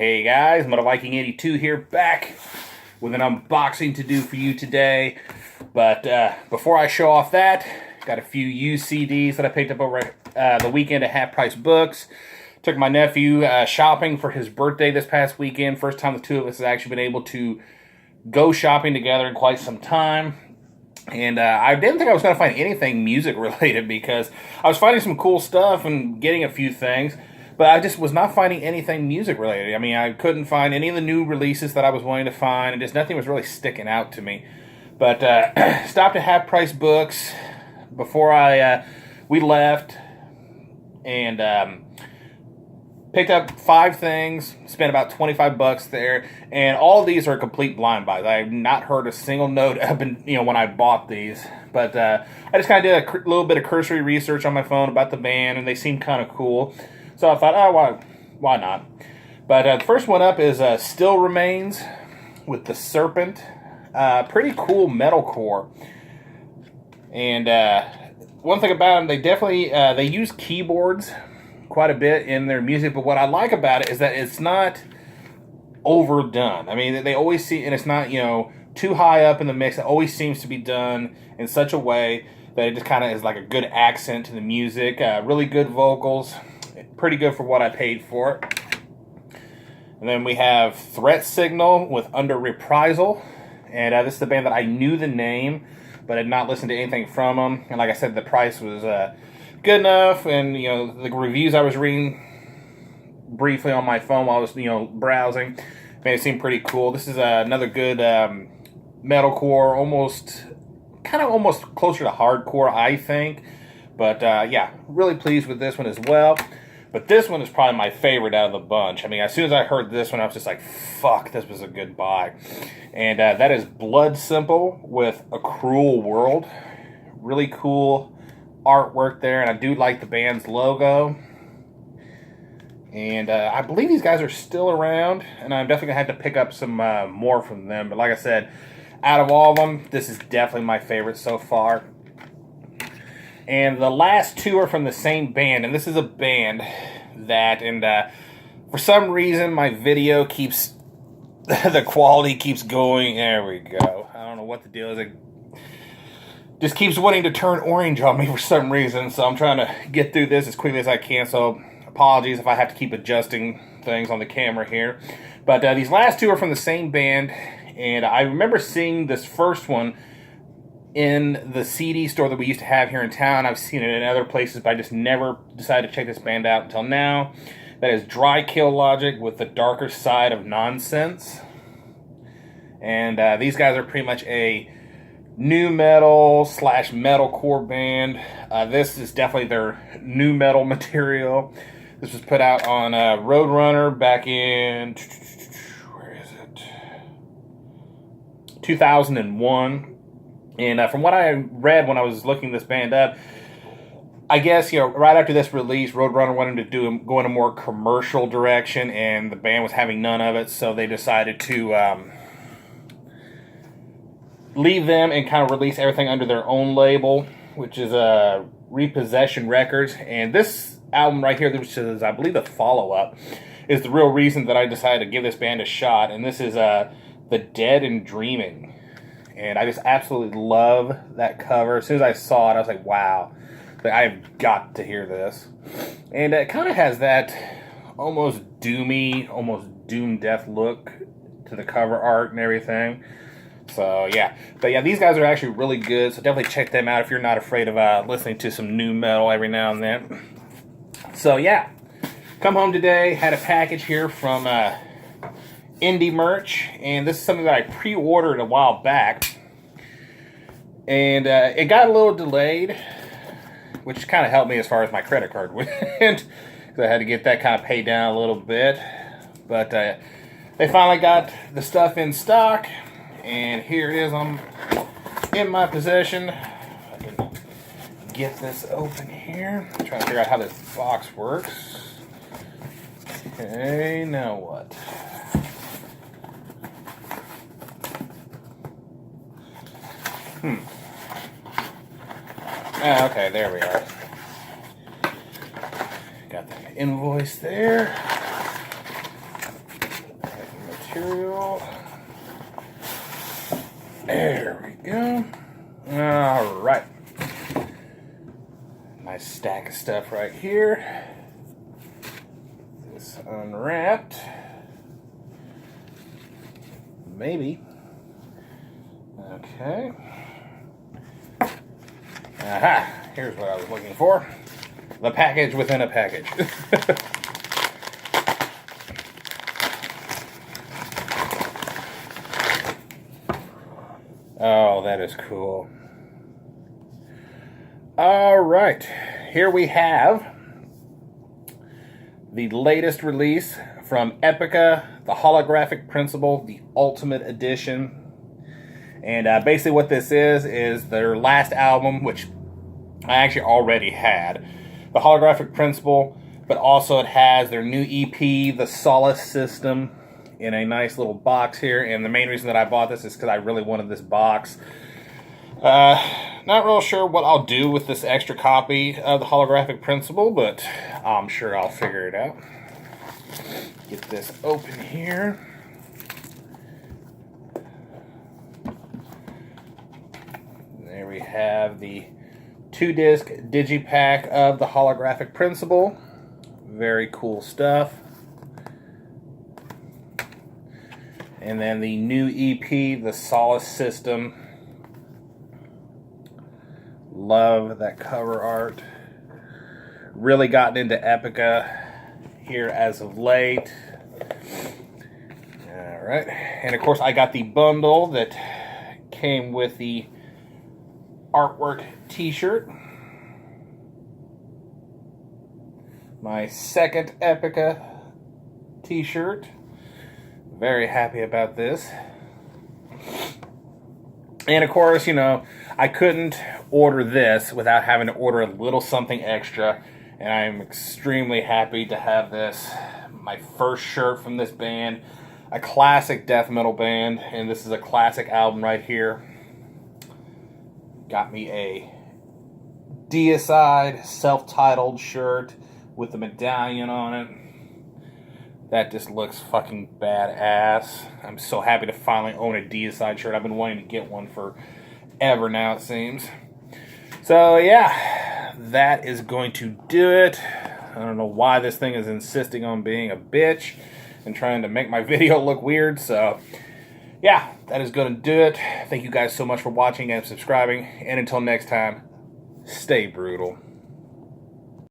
Hey guys, Metal Viking 82 here, back with an unboxing to do for you today. But before I show off that, got a few used CDs that I picked up over the weekend at Half Price Books. Took my nephew shopping for his birthday this past weekend. First time the two of us have actually been able to go shopping together in quite some time. And I didn't think I was going to find anything music related because I was finding some cool stuff and getting a few things. But I just was not finding anything music related. I mean, I couldn't find any of the new releases that I was wanting to find, and just nothing was really sticking out to me. But stopped at Half Price Books before we left, and picked up 5 things. Spent about $25 there, and all of these are complete blind buys. I have not heard a single note up when I bought these. But I just kind of did a little bit of cursory research on my phone about the band, and they seemed kind of cool. So I thought, oh, why not? But the first one up is Still Remains with the Serpent. Pretty cool metalcore. And one thing about them, they definitely they use keyboards quite a bit in their music. But what I like about it is that it's not overdone. I mean, they always see, and it's not too high up in the mix. It always seems to be done in such a way that it just kind of is like a good accent to the music. Really good vocals. Pretty good for what I paid for it. And then we have Threat Signal with Under Reprisal. And this is the band that I knew the name, but had not listened to anything from them. And like I said, the price was good enough. And, the reviews I was reading briefly on my phone while I was, browsing, made it seem pretty cool. This is another good metalcore, almost closer to hardcore, I think. But, yeah, really pleased with this one as well. But this one is probably my favorite out of the bunch. I mean, as soon as I heard this one, I was just like, fuck, this was a good buy. And that is Blood Simple with A Cruel World. Really cool artwork there, and I do like the band's logo. And I believe these guys are still around, and I'm definitely going to have to pick up some more from them. But like I said, out of all of them, this is definitely my favorite so far. And the last 2 are from the same band, and this is a band that, and for some reason, my video keeps, the quality keeps going. There we go. I don't know what the deal is. It just keeps wanting to turn orange on me for some reason, so I'm trying to get through this as quickly as I can, so apologies if I have to keep adjusting things on the camera here. But these last 2 are from the same band, and I remember seeing this first one in the CD store that we used to have here in town. I've seen it in other places, but I just never decided to check this band out until now. That is Dry Kill Logic with The Darker Side of Nonsense. And these guys are pretty much a new metal / metalcore band. This is definitely their new metal material. This was put out on Roadrunner back in, where is it? 2001. And from what I read when I was looking this band up, I guess, right after this release, Roadrunner wanted to go in a more commercial direction, and the band was having none of it, so they decided to leave them and kind of release everything under their own label, which is Repossession Records. And this album right here, which is, I believe, the follow-up, is the real reason that I decided to give this band a shot, and this is The Dead and Dreaming. And I just absolutely love that cover. As soon as I saw it, I was like, wow, I've got to hear this. And it kind of has that almost doomy, almost doom death look to the cover art and everything. So, yeah. But, yeah, these guys are actually really good, so definitely check them out if you're not afraid of listening to some new metal every now and then. So, yeah. Come home today, had a package here from Indie Merch, and this is something that I pre-ordered a while back, and it got a little delayed, which kind of helped me as far as my credit card went, because I had to get that kind of paid down a little bit. But they finally got the stuff in stock, and here it is in my possession. I can get this open here. I'm trying to figure out how this box works. Okay, now what? Okay, there we are. Got the invoice there. material. There we go. All right. Nice stack of stuff right here. This unwrapped. Maybe. Okay. Aha! Here's what I was looking for. The package within a package. Oh, that is cool. All right. Here we have the latest release from Epica, the Holographic Principle, the Ultimate Edition. And basically what this is their last album, which I actually already had. The Holographic Principle, but also it has their new EP, the Solace System, in a nice little box here. And the main reason that I bought this is because I really wanted this box. Not real sure what I'll do with this extra copy of the Holographic Principle, but I'm sure I'll figure it out. Get this open here. There we have the 2-disc digipack of the Holographic Principle. Very cool stuff. And then the new EP, the Solace System. Love that cover art. Really gotten into Epica here as of late. Alright. And of course I got the bundle that came with the artwork t-shirt. My second Epica t-shirt. Very happy about this. And of course, you know, I couldn't order this without having to order a little something extra. And I'm extremely happy to have this. My first shirt from this band. A classic death metal band. And this is a classic album right here. Got me a Deicide self-titled shirt with the medallion on it. That just looks fucking badass. I'm so happy to finally own a Deicide shirt. I've been wanting to get one forever now, it seems. So, yeah, that is going to do it. I don't know why this thing is insisting on being a bitch and trying to make my video look weird. So, yeah, that is going to do it. Thank you guys so much for watching and subscribing. And until next time, stay brutal.